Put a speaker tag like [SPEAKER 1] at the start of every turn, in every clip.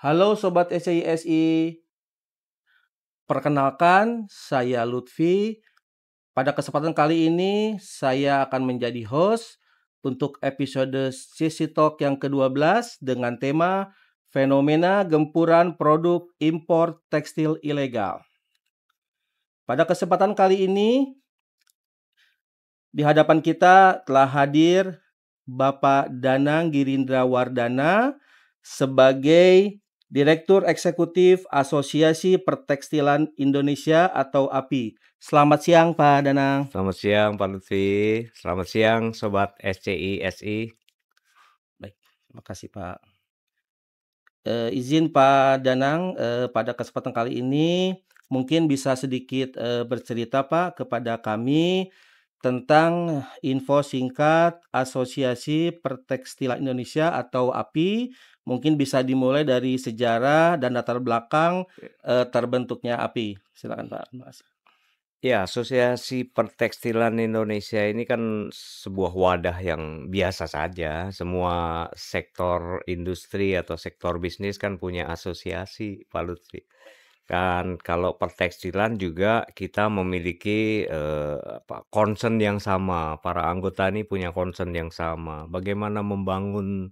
[SPEAKER 1] Halo Sobat SCI, perkenalkan saya Lutfi. Pada kesempatan kali ini saya akan menjadi host untuk episode Sisi Talk yang ke-12 dengan tema Fenomena Gempuran Produk Impor Tekstil Ilegal. Pada kesempatan kali ini di hadapan kita telah hadir Bapak Danang Girindra Wardana sebagai Direktur Eksekutif Asosiasi Pertekstilan Indonesia atau API. Selamat siang Pak Danang.
[SPEAKER 2] Selamat siang Pak Lutfi, selamat siang Sobat SCI SI.
[SPEAKER 1] Baik, terima kasih Pak. Izin Pak Danang, pada kesempatan kali ini mungkin bisa sedikit bercerita Pak kepada kami tentang info singkat Asosiasi Pertekstilan Indonesia atau API. Mungkin bisa dimulai dari sejarah dan latar belakang terbentuknya API. Silakan Pak. Terima kasih.
[SPEAKER 2] Ya, Asosiasi Pertekstilan Indonesia ini kan sebuah wadah yang biasa saja. Semua sektor industri atau sektor bisnis kan punya asosiasi, Pak Lutfi. Kan kalau pertekstilan juga kita memiliki concern yang sama. Para anggota ini punya concern yang sama. Bagaimana membangun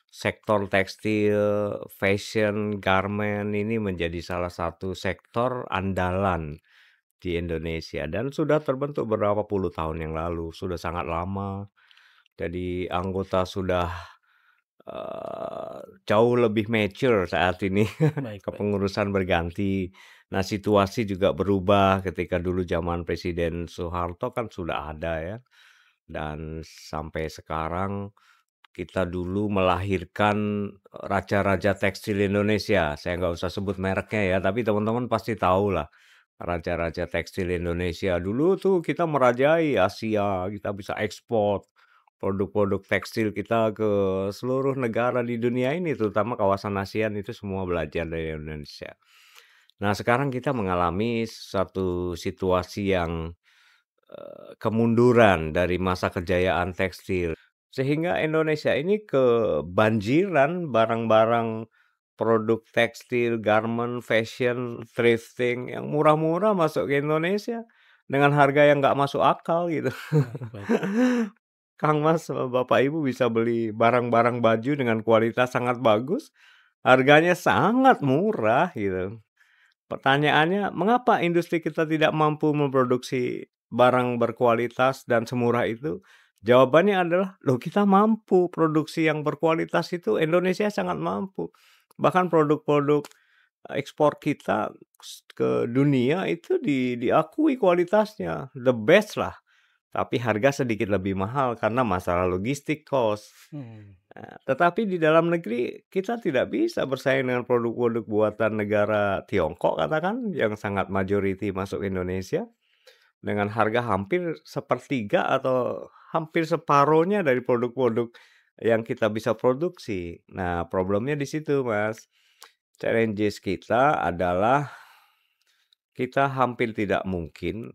[SPEAKER 2] sektor tekstil, fashion, garment ini menjadi salah satu sektor andalan di Indonesia dan sudah terbentuk beberapa puluh tahun yang lalu, sudah sangat lama. Jadi anggota sudah jauh lebih mature saat ini.
[SPEAKER 1] Baik, baik.
[SPEAKER 2] Kepengurusan berganti. Nah, situasi juga berubah ketika dulu zaman Presiden Soeharto kan sudah ada ya. Dan sampai sekarang kita dulu melahirkan raja-raja tekstil Indonesia. Saya nggak usah sebut mereknya ya, tapi teman-teman pasti tahu lah. Raja-raja tekstil Indonesia dulu tuh kita merajai Asia, kita bisa ekspor produk-produk tekstil kita ke seluruh negara di dunia ini, terutama kawasan ASEAN itu semua belajar dari Indonesia. Nah, sekarang kita mengalami satu situasi yang kemunduran dari masa kejayaan tekstil. Sehingga Indonesia ini kebanjiran barang-barang produk tekstil, garment, fashion, thrifting yang murah-murah masuk ke Indonesia dengan harga yang nggak masuk akal gitu.
[SPEAKER 1] Baik, baik.
[SPEAKER 2] Kang Mas, Bapak Ibu bisa beli barang-barang baju dengan kualitas sangat bagus, harganya sangat murah gitu. Pertanyaannya, mengapa industri kita tidak mampu memproduksi barang berkualitas dan semurah itu? Jawabannya adalah, loh kita mampu produksi yang berkualitas itu, Indonesia sangat mampu. Bahkan produk-produk ekspor kita ke dunia itu diakui kualitasnya, the best lah. Tapi harga sedikit lebih mahal karena masalah logistik cost. Tetapi di dalam negeri kita tidak bisa bersaing dengan produk-produk buatan negara Tiongkok katakan yang sangat majority masuk Indonesia dengan harga hampir sepertiga atau hampir separuhnya dari produk-produk yang kita bisa produksi. Nah, problemnya di situ, Mas. Challenges kita adalah kita hampir tidak mungkin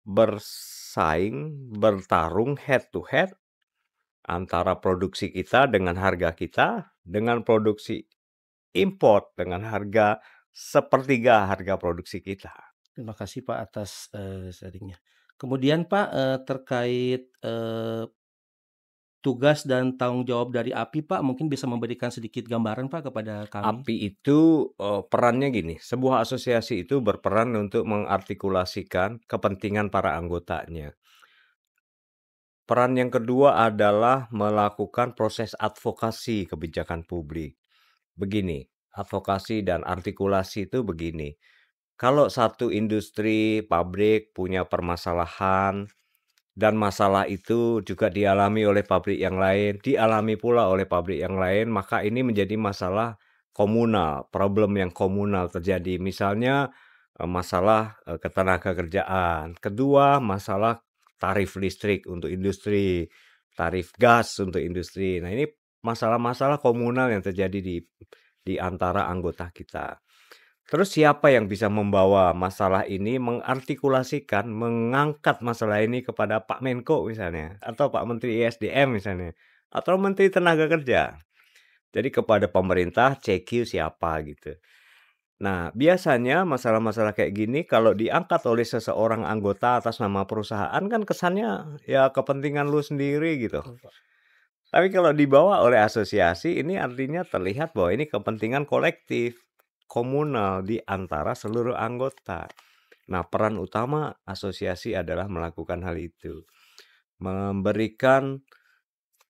[SPEAKER 2] bersaing, bertarung head to head antara produksi kita dengan harga kita, dengan produksi import dengan harga sepertiga harga produksi kita.
[SPEAKER 1] Terima kasih Pak atas sharingnya. Kemudian Pak terkait tugas dan tanggung jawab dari API Pak, mungkin bisa memberikan sedikit gambaran Pak kepada kami?
[SPEAKER 2] API itu perannya gini, sebuah asosiasi itu berperan untuk mengartikulasikan kepentingan para anggotanya. Peran yang kedua adalah melakukan proses advokasi kebijakan publik. Begini, advokasi dan artikulasi itu begini. Kalau satu industri, pabrik punya permasalahan, dan masalah itu juga dialami oleh pabrik yang lain, dialami pula oleh pabrik yang lain, maka ini menjadi masalah komunal, problem yang komunal terjadi. Misalnya masalah ketenagakerjaan. Kedua, masalah tarif listrik untuk industri, tarif gas untuk industri. Nah, ini masalah-masalah komunal yang terjadi di antara anggota kita. Terus siapa yang bisa membawa masalah ini, mengartikulasikan, mengangkat masalah ini kepada Pak Menko misalnya, atau Pak Menteri ESDM misalnya, atau Menteri Tenaga Kerja. Jadi kepada pemerintah CQ siapa gitu. Nah, biasanya masalah-masalah kayak gini kalau diangkat oleh seseorang anggota atas nama perusahaan kan kesannya ya kepentingan lu sendiri gitu.
[SPEAKER 1] Betul, Pak.
[SPEAKER 2] Tapi kalau dibawa oleh asosiasi ini artinya terlihat bahwa ini kepentingan kolektif, komunal di antara seluruh anggota. Nah, peran utama asosiasi adalah melakukan hal itu. Memberikan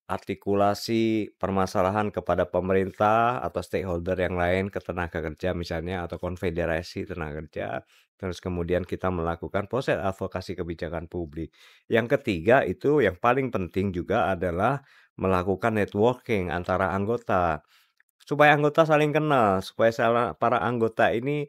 [SPEAKER 2] artikulasi permasalahan kepada pemerintah atau stakeholder yang lain, ke tenaga kerja misalnya atau konfederasi tenaga kerja. Terus kemudian kita melakukan proses advokasi kebijakan publik. Yang ketiga itu yang paling penting juga adalah melakukan networking antara anggota. Supaya anggota saling kenal, supaya para anggota ini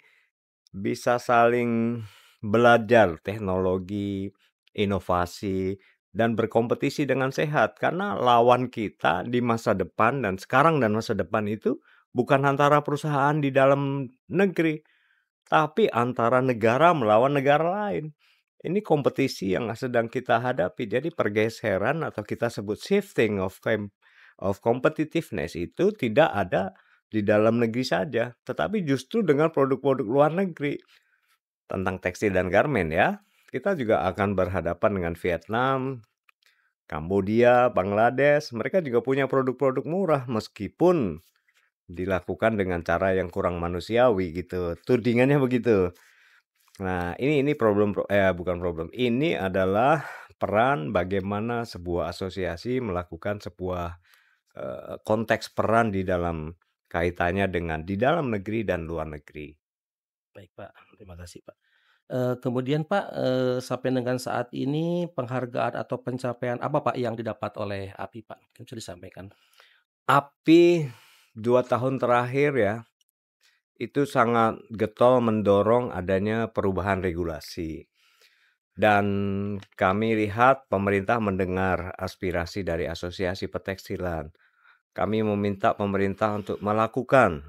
[SPEAKER 2] bisa saling belajar teknologi, inovasi, dan berkompetisi dengan sehat. Karena lawan kita di masa depan dan sekarang dan masa depan itu bukan antara perusahaan di dalam negeri, tapi antara negara melawan negara lain. Ini kompetisi yang sedang kita hadapi. Jadi pergeseran atau kita sebut shifting of competitiveness itu tidak ada di dalam negeri saja, tetapi justru dengan produk-produk luar negeri. Tentang tekstil dan garmen ya, kita juga akan berhadapan dengan Vietnam, Kambodia, Bangladesh. Mereka juga punya produk-produk murah meskipun dilakukan dengan cara yang kurang manusiawi gitu. Tudingannya begitu. Nah, ini bukan problem. Ini adalah peran bagaimana sebuah asosiasi melakukan sebuah konteks peran di dalam kaitannya dengan di dalam negeri dan luar negeri.
[SPEAKER 1] Baik, Pak. Terima kasih, Pak. Kemudian Pak, sampai dengan saat ini penghargaan atau pencapaian apa Pak yang didapat oleh API Pak? Mungkin bisa disampaikan?
[SPEAKER 2] API 2 tahun terakhir ya, itu sangat getol mendorong adanya perubahan regulasi. Dan kami lihat pemerintah mendengar aspirasi dari asosiasi petekstilan. Kami meminta pemerintah untuk melakukan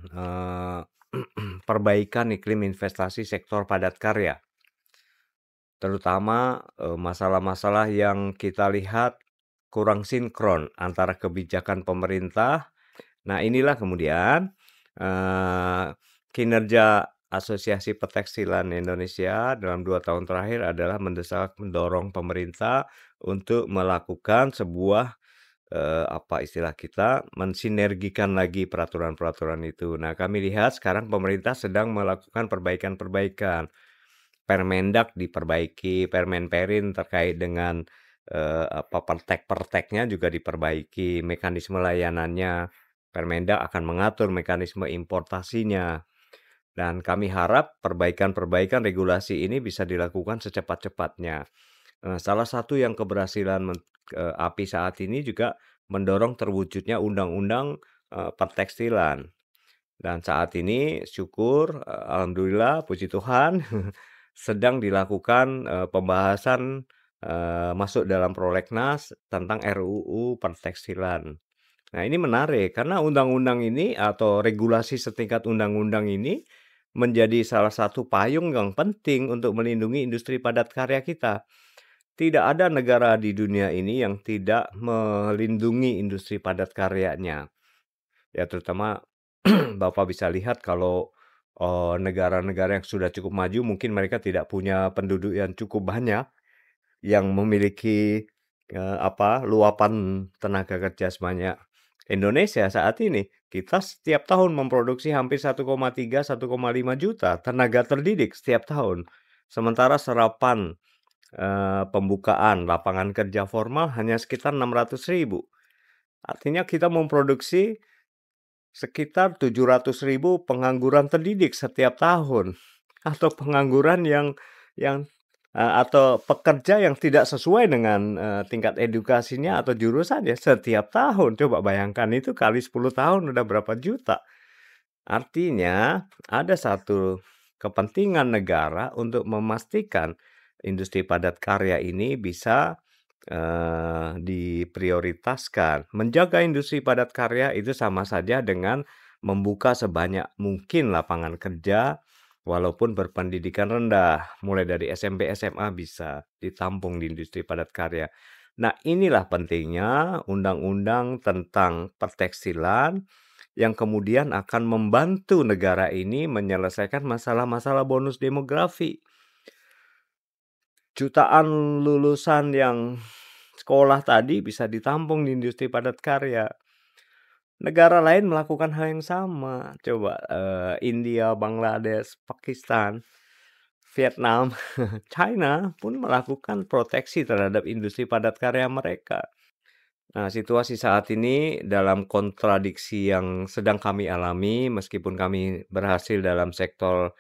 [SPEAKER 2] perbaikan iklim investasi sektor padat karya. Terutama masalah-masalah yang kita lihat kurang sinkron antara kebijakan pemerintah. Nah, inilah kemudian kinerja Asosiasi Petekstilan Indonesia dalam 2 tahun terakhir adalah mendorong pemerintah untuk melakukan sebuah apa istilah kita, mensinergikan lagi peraturan-peraturan itu. Nah, kami lihat sekarang pemerintah sedang melakukan perbaikan-perbaikan. Permendak diperbaiki, Permenperin terkait dengan apa, pertek-perteknya juga diperbaiki, mekanisme layanannya. Permendak akan mengatur mekanisme importasinya. Dan kami harap perbaikan-perbaikan regulasi ini bisa dilakukan secepat-cepatnya. Salah satu yang keberhasilan API saat ini juga mendorong terwujudnya undang-undang pertekstilan. Dan saat ini syukur, alhamdulillah, puji Tuhan, sedang dilakukan pembahasan masuk dalam prolegnas tentang RUU pertekstilan. Nah, ini menarik karena undang-undang ini atau regulasi setingkat undang-undang ini menjadi salah satu payung yang penting untuk melindungi industri padat karya kita. Tidak ada negara di dunia ini yang tidak melindungi industri padat karyanya. Ya, terutama Bapak bisa lihat kalau negara-negara yang sudah cukup maju mungkin mereka tidak punya penduduk yang cukup banyak yang memiliki apa, luapan tenaga kerja sebanyak Indonesia saat ini. Kita setiap tahun memproduksi hampir 1,3, 1,5 juta tenaga terdidik setiap tahun. Sementara serapan pembukaan lapangan kerja formal hanya sekitar 600.000. Artinya kita memproduksi sekitar 700.000 pengangguran terdidik setiap tahun, atau pengangguran atau pekerja yang tidak sesuai dengan tingkat edukasinya atau jurusannya setiap tahun. Coba bayangkan itu kali 10 tahun udah berapa juta. Artinya ada satu kepentingan negara untuk memastikan industri padat karya ini bisa diprioritaskan. Menjaga industri padat karya itu sama saja dengan membuka sebanyak mungkin lapangan kerja walaupun berpendidikan rendah. Mulai dari SMP, SMA bisa ditampung di industri padat karya. Nah, inilah pentingnya undang-undang tentang pertekstilan yang kemudian akan membantu negara ini menyelesaikan masalah-masalah bonus demografi. Jutaan lulusan yang sekolah tadi bisa ditampung di industri padat karya. Negara lain melakukan hal yang sama. Coba India, Bangladesh, Pakistan, Vietnam, China pun melakukan proteksi terhadap industri padat karya mereka. Nah, situasi saat ini dalam kontradiksi yang sedang kami alami, meskipun kami berhasil dalam sektor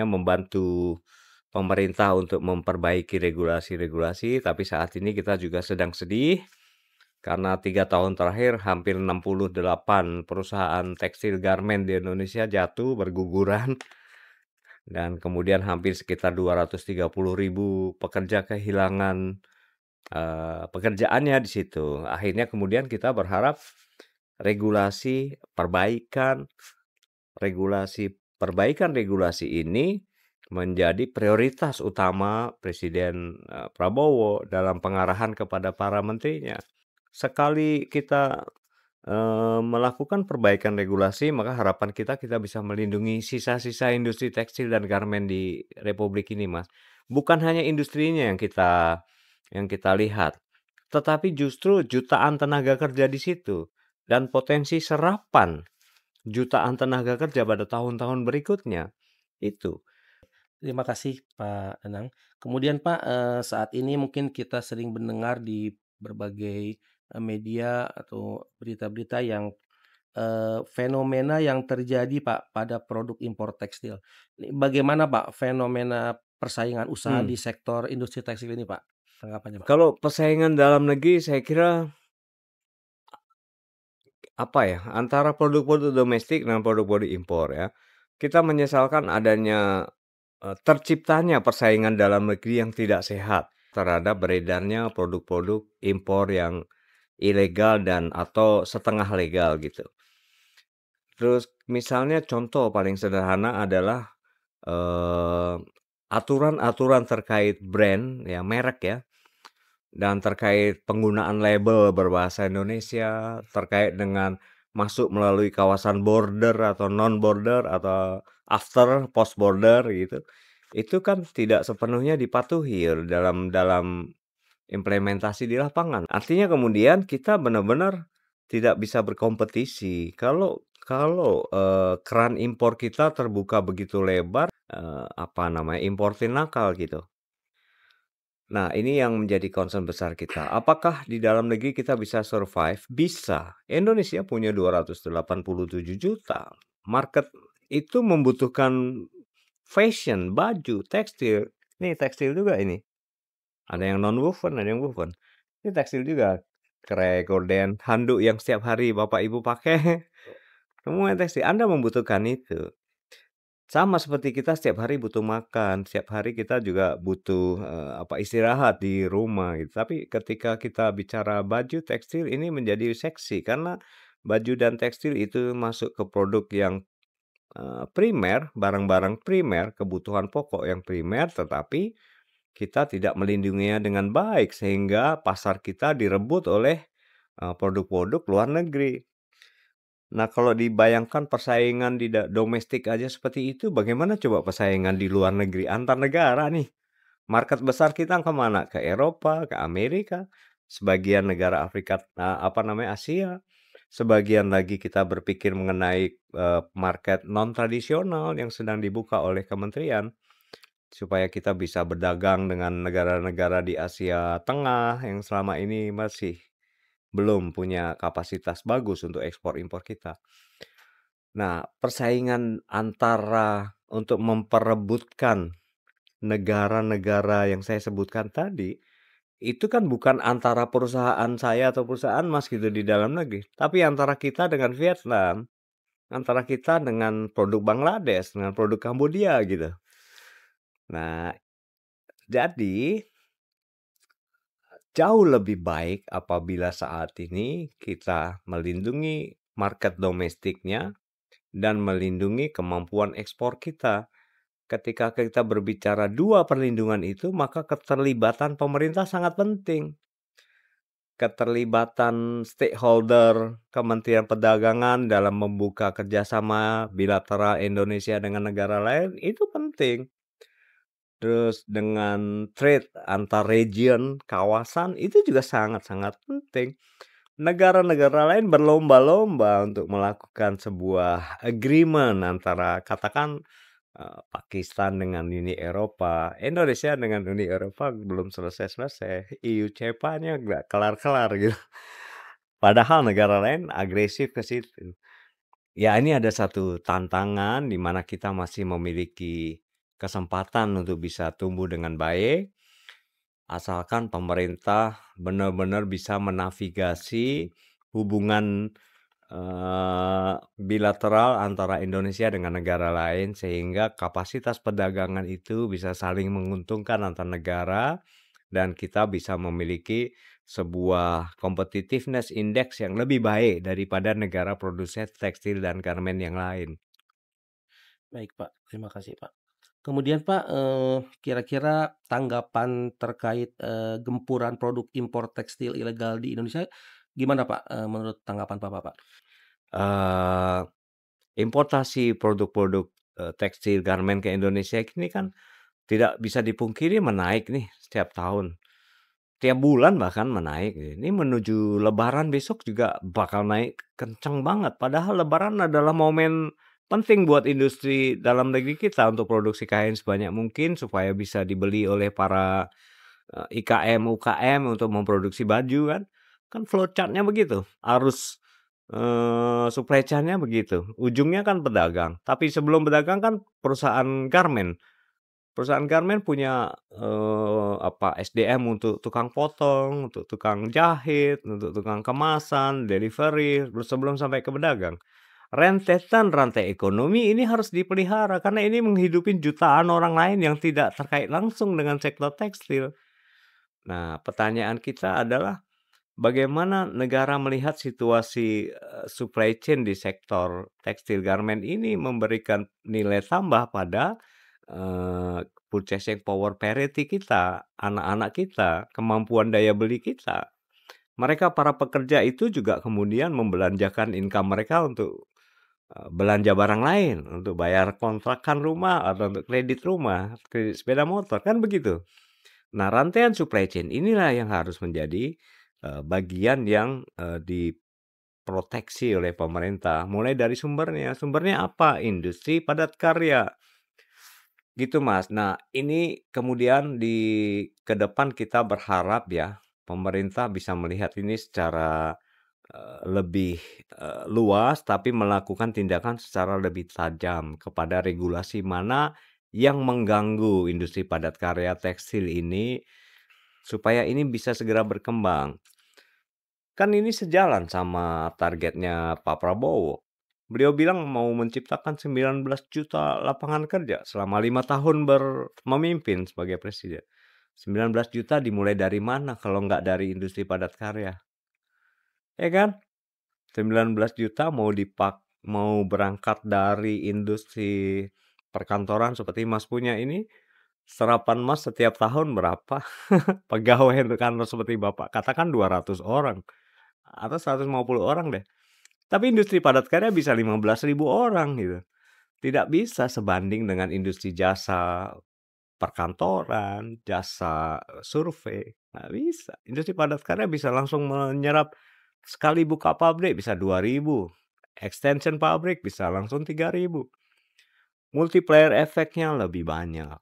[SPEAKER 2] membantu pemerintah untuk memperbaiki regulasi-regulasi, tapi saat ini kita juga sedang sedih karena 3 tahun terakhir hampir 68 perusahaan tekstil garment di Indonesia jatuh berguguran dan kemudian hampir sekitar 230.000 pekerja kehilangan pekerjaannya di situ. Akhirnya kemudian kita berharap perbaikan regulasi ini menjadi prioritas utama Presiden Prabowo dalam pengarahan kepada para menterinya. Sekali kita melakukan perbaikan regulasi, maka harapan kita bisa melindungi sisa-sisa industri tekstil dan garmen di Republik ini, Mas. Bukan hanya industrinya yang kita lihat, tetapi justru jutaan tenaga kerja di situ dan potensi serapan jutaan tenaga kerja pada tahun-tahun berikutnya. Itu.
[SPEAKER 1] Terima kasih Pak Danang. Kemudian Pak, saat ini mungkin kita sering mendengar di berbagai, media atau berita-berita yang, fenomena yang terjadi Pak pada produk impor tekstil. Ini bagaimana Pak fenomena persaingan usaha di
[SPEAKER 2] Hmm.
[SPEAKER 1] sektor industri tekstil ini Pak? Tanggapannya Pak?
[SPEAKER 2] Kalau persaingan dalam negeri saya kira antara produk-produk domestik dan produk-produk impor ya. Kita menyesalkan adanya terciptanya persaingan dalam negeri yang tidak sehat terhadap beredarnya produk-produk impor yang ilegal dan atau setengah legal gitu. Terus misalnya contoh paling sederhana adalah aturan-aturan terkait brand ya, merek ya, dan terkait penggunaan label berbahasa Indonesia, terkait dengan masuk melalui kawasan border atau non-border atau post border gitu. Itu kan tidak sepenuhnya dipatuhi dalam implementasi di lapangan. Artinya kemudian kita benar-benar tidak bisa berkompetisi. Kalau keran impor kita terbuka begitu lebar, importir nakal gitu. Nah, ini yang menjadi concern besar kita. Apakah di dalam negeri kita bisa survive? Bisa. Indonesia punya 287 juta. Market itu membutuhkan fashion, baju, tekstil. Nih tekstil juga ini. Ada yang non-woven, ada yang woven. Ini tekstil juga. Krek, gorden, handuk yang setiap hari Bapak Ibu pakai. Semua tekstil. Anda membutuhkan itu. Sama seperti kita setiap hari butuh makan, setiap hari kita juga butuh istirahat di rumah gitu. Tapi ketika kita bicara baju tekstil ini menjadi seksi karena baju dan tekstil itu masuk ke produk yang primer, barang-barang primer, kebutuhan pokok yang primer, tetapi kita tidak melindunginya dengan baik sehingga pasar kita direbut oleh produk-produk luar negeri. Nah, kalau dibayangkan persaingan di domestik aja seperti itu, bagaimana coba persaingan di luar negeri antar negara nih? Market besar kita kemana? Ke Eropa, ke Amerika, sebagian negara Afrika, Asia. Sebagian lagi kita berpikir mengenai market non tradisional yang sedang dibuka oleh kementerian supaya kita bisa berdagang dengan negara-negara di Asia Tengah yang selama ini masih belum punya kapasitas bagus untuk ekspor impor kita. Nah, persaingan antara untuk memperebutkan negara-negara yang saya sebutkan tadi, itu kan bukan antara perusahaan saya atau perusahaan Mas gitu di dalam negeri, tapi antara kita dengan Vietnam, antara kita dengan produk Bangladesh, dengan produk Kambodia gitu. Nah, jadi jauh lebih baik apabila saat ini kita melindungi market domestiknya dan melindungi kemampuan ekspor kita. Ketika kita berbicara dua perlindungan itu, maka keterlibatan pemerintah sangat penting. keterlibatan stakeholder Kementerian Perdagangan dalam membuka kerjasama bilateral Indonesia dengan negara lain itu penting. Terus dengan trade antar region, kawasan itu juga sangat-sangat penting. Negara-negara lain berlomba-lomba untuk melakukan sebuah agreement antara katakan Pakistan dengan Uni Eropa, Indonesia dengan Uni Eropa belum selesai-selesai, EU CEPA-nya nggak kelar-kelar gitu. Padahal negara lain agresif ke situ. Ya ini ada satu tantangan di mana kita masih memiliki kesempatan untuk bisa tumbuh dengan baik, asalkan pemerintah benar-benar bisa menavigasi hubungan bilateral antara Indonesia dengan negara lain sehingga kapasitas perdagangan itu bisa saling menguntungkan antar negara dan kita bisa memiliki sebuah competitiveness index yang lebih baik daripada negara produsen tekstil dan garmen yang lain.
[SPEAKER 1] Baik, Pak. Terima kasih, Pak. Kemudian, Pak, kira-kira tanggapan terkait, gempuran produk impor tekstil ilegal di Indonesia gimana, Pak, menurut tanggapan Bapak, Pak?
[SPEAKER 2] Eee, Importasi produk-produk, tekstil garmen ke Indonesia ini kan tidak bisa dipungkiri menaik nih setiap tahun. Tiap bulan bahkan menaik. Ini menuju lebaran besok juga bakal naik kenceng banget. Padahal lebaran adalah momen penting buat industri dalam negeri kita untuk produksi kain sebanyak mungkin supaya bisa dibeli oleh para, IKM, UKM untuk memproduksi baju kan. Kan flow chart-nya begitu, arus, supply chain-nya begitu. Ujungnya kan pedagang, tapi sebelum pedagang kan perusahaan garmen. Perusahaan garmen punya, SDM untuk tukang potong, untuk tukang jahit, untuk tukang kemasan, delivery, sebelum sampai ke pedagang. Rentetan rantai ekonomi ini harus dipelihara karena ini menghidupi jutaan orang lain yang tidak terkait langsung dengan sektor tekstil. Nah, pertanyaan kita adalah bagaimana negara melihat situasi, supply chain di sektor tekstil garmen ini memberikan nilai tambah pada, purchasing power parity kita, anak-anak kita, kemampuan daya beli kita. Mereka para pekerja itu juga kemudian membelanjakan income mereka untuk, belanja barang lain, untuk bayar kontrakan rumah atau untuk kredit rumah, kredit sepeda motor, kan begitu. Nah, rantaian supply chain inilah yang harus menjadi, bagian yang, diproteksi oleh pemerintah, mulai dari sumbernya. Sumbernya apa? Industri padat karya. Gitu, Mas. Nah, ini kemudian ke depan kita berharap ya, pemerintah bisa melihat ini secara, lebih, luas, tapi melakukan tindakan secara lebih tajam kepada regulasi mana yang mengganggu industri padat karya tekstil ini, supaya ini bisa segera berkembang. Kan ini sejalan sama targetnya Pak Prabowo. Beliau bilang mau menciptakan 19 juta lapangan kerja selama 5 tahun memimpin sebagai presiden. 19 juta dimulai dari mana kalau nggak dari industri padat karya? Ya kan? 19 juta mau berangkat dari industri perkantoran seperti Mas punya ini, serapan Mas setiap tahun berapa? Pegawai untuk kantor seperti Bapak, katakan 200 orang atau 150 orang deh. Tapi industri padat karya bisa 15.000 orang gitu. Tidak bisa sebanding dengan industri jasa perkantoran, jasa survei, nggak bisa. Industri padat karya bisa langsung menyerap sekali buka pabrik bisa 2.000, extension pabrik bisa langsung 3.000. Multiplier efeknya lebih banyak.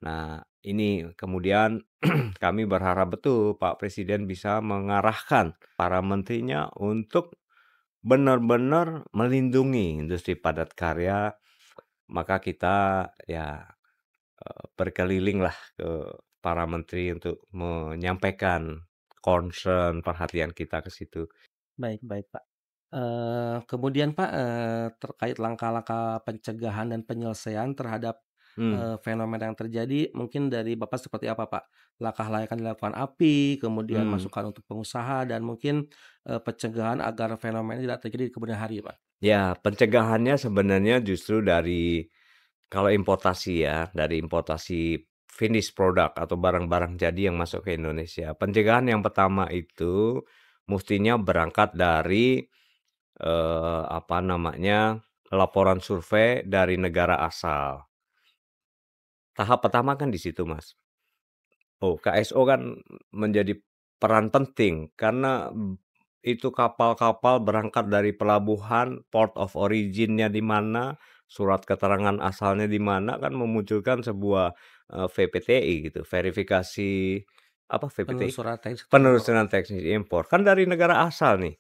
[SPEAKER 2] Nah, ini kemudian kami berharap betul Pak Presiden bisa mengarahkan para menterinya untuk benar-benar melindungi industri padat karya, maka kita ya, berkelilinglah ke para menteri untuk menyampaikan concern, perhatian kita ke situ.
[SPEAKER 1] Baik, baik, Pak. Kemudian, Pak, terkait langkah-langkah pencegahan dan penyelesaian terhadap,
[SPEAKER 2] Mmm,
[SPEAKER 1] fenomena yang terjadi, mungkin dari Bapak seperti apa, Pak? Langkah yang akan dilakukan API, kemudian
[SPEAKER 2] mmm.
[SPEAKER 1] masukan untuk pengusaha, dan mungkin, pencegahan agar fenomena ini tidak terjadi di kemudian hari, Pak?
[SPEAKER 2] Ya, pencegahannya sebenarnya justru dari kalau importasi ya, dari importasi finished product atau barang-barang jadi yang masuk ke Indonesia. Pencegahan yang pertama itu mestinya berangkat dari laporan survei dari negara asal. Tahap pertama kan di situ, Mas. KSO kan menjadi peran penting karena itu kapal-kapal berangkat dari pelabuhan, port of origin-nya di mana, surat keterangan asalnya di mana, kan memunculkan sebuah VPTI gitu, verifikasi apa VPTI?
[SPEAKER 1] Penelusuran teknis impor.
[SPEAKER 2] Penelusuran teknis impor. Kan dari negara asal nih.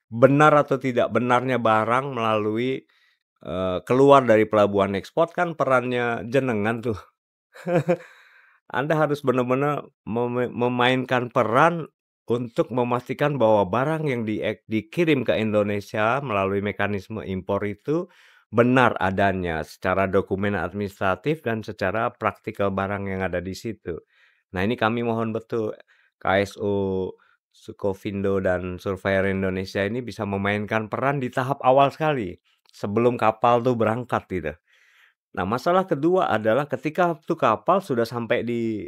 [SPEAKER 2] Benar atau tidak benarnya barang melalui keluar dari pelabuhan ekspor kan perannya jenengan tuh. Anda harus benar-benar memainkan peran untuk memastikan bahwa barang yang dikirim ke Indonesia melalui mekanisme impor itu benar adanya secara dokumen administratif dan secara praktikal barang yang ada di situ. Nah, ini kami mohon betul KSO, Sukovindo, dan Surveyor Indonesia ini bisa memainkan peran di tahap awal sekali sebelum kapal tuh berangkat gitu. Nah, masalah kedua adalah ketika tuh kapal sudah sampai di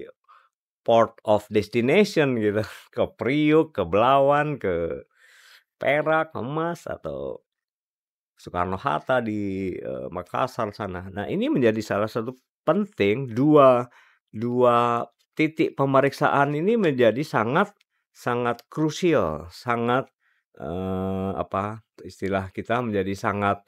[SPEAKER 2] port of destination gitu, ke Priuk, ke Belawan, ke Perak, Kemas, atau Soekarno-Hatta di Makassar sana. Nah, ini menjadi salah satu penting, dua titik pemeriksaan ini menjadi sangat krusial, sangat istilah kita menjadi sangat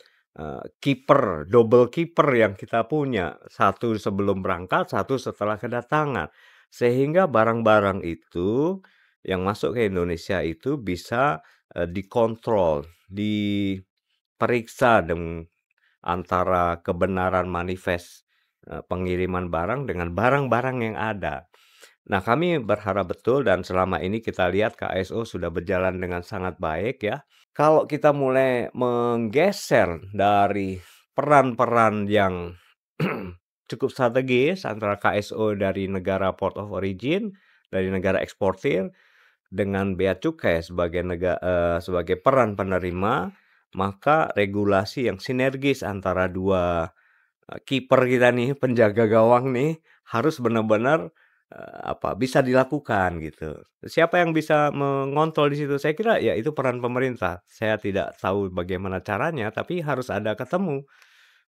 [SPEAKER 2] double keeper yang kita punya. Satu sebelum berangkat, satu setelah kedatangan. Sehingga barang-barang itu yang masuk ke Indonesia itu bisa dikontrol, diperiksa antara kebenaran manifest pengiriman barang dengan barang-barang yang ada. Nah, kami berharap betul dan selama ini kita lihat KSO sudah berjalan dengan sangat baik ya. Kalau kita mulai menggeser dari peran-peran yang cukup strategis antara KSO dari negara port of origin, dari negara eksportir, dengan bea cukai sebagai peran penerima, maka regulasi yang sinergis antara dua kiper kita nih, penjaga gawang nih, harus benar-benar bisa dilakukan gitu. Siapa yang bisa mengontrol di situ? Saya kira ya itu peran pemerintah. Saya tidak tahu bagaimana caranya, tapi harus ada ketemu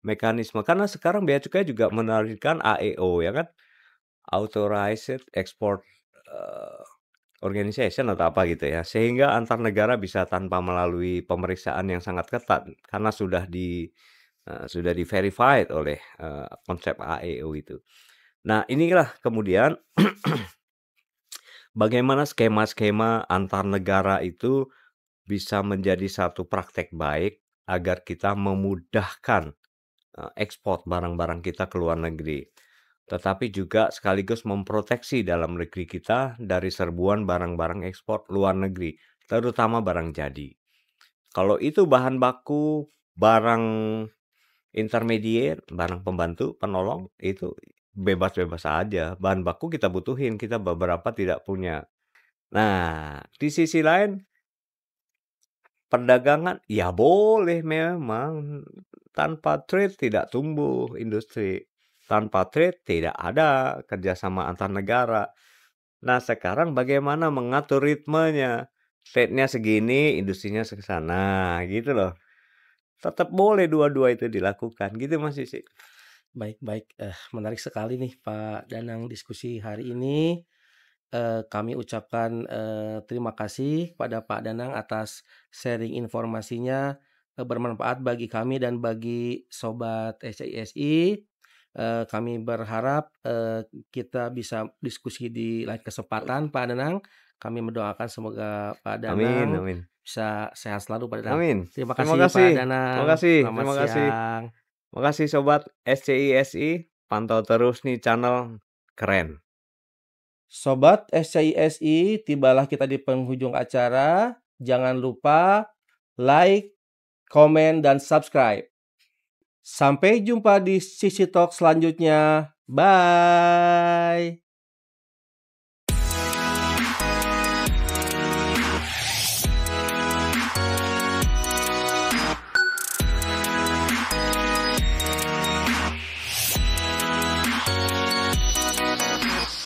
[SPEAKER 2] mekanisme. Karena sekarang bea cukai juga menerbitkan AEO ya kan, Authorized Export Organization atau apa gitu ya, sehingga antar negara bisa tanpa melalui pemeriksaan yang sangat ketat karena sudah di-verified oleh konsep AEO itu. Nah, inilah kemudian bagaimana skema-skema antar negara itu bisa menjadi satu praktek baik agar kita memudahkan ekspor barang-barang kita ke luar negeri. Tetapi juga sekaligus memproteksi dalam negeri kita dari serbuan barang-barang ekspor luar negeri, terutama barang jadi. Kalau itu bahan baku, barang intermediate, barang pembantu, penolong, itu bebas-bebas aja. Bahan baku kita butuhin, kita beberapa tidak punya. Nah, di sisi lain, perdagangan, ya boleh memang. Tanpa trade tidak tumbuh industri. Tanpa trade tidak ada kerjasama antar negara. Nah, sekarang bagaimana mengatur ritmenya? Trade-nya segini, industrinya ke sana, gitu loh. Tetap boleh dua-dua itu dilakukan, gitu Mas Sisi.
[SPEAKER 1] Baik, menarik sekali nih Pak Danang diskusi hari ini. Kami ucapkan terima kasih kepada Pak Danang atas sharing informasinya, bermanfaat bagi kami dan bagi sobat SCISI. Kami berharap kita bisa diskusi di lain kesempatan Pak Danang. Kami mendoakan semoga Pak
[SPEAKER 2] Amin,
[SPEAKER 1] Danang
[SPEAKER 2] amin.
[SPEAKER 1] bisa sehat selalu Pak Danang.
[SPEAKER 2] Amin.
[SPEAKER 1] Terima
[SPEAKER 2] Terima
[SPEAKER 1] kasih Pak
[SPEAKER 2] kasih.
[SPEAKER 1] Danang.
[SPEAKER 2] Terima kasih.
[SPEAKER 1] Selamat
[SPEAKER 2] Terima kasih.
[SPEAKER 1] siang.
[SPEAKER 2] Makasih sobat SCISI, pantau terus nih channel keren.
[SPEAKER 1] Sobat SCISI, tibalah kita di penghujung acara. Jangan lupa like, komen, dan subscribe. Sampai jumpa di Sisi Talk selanjutnya. Bye.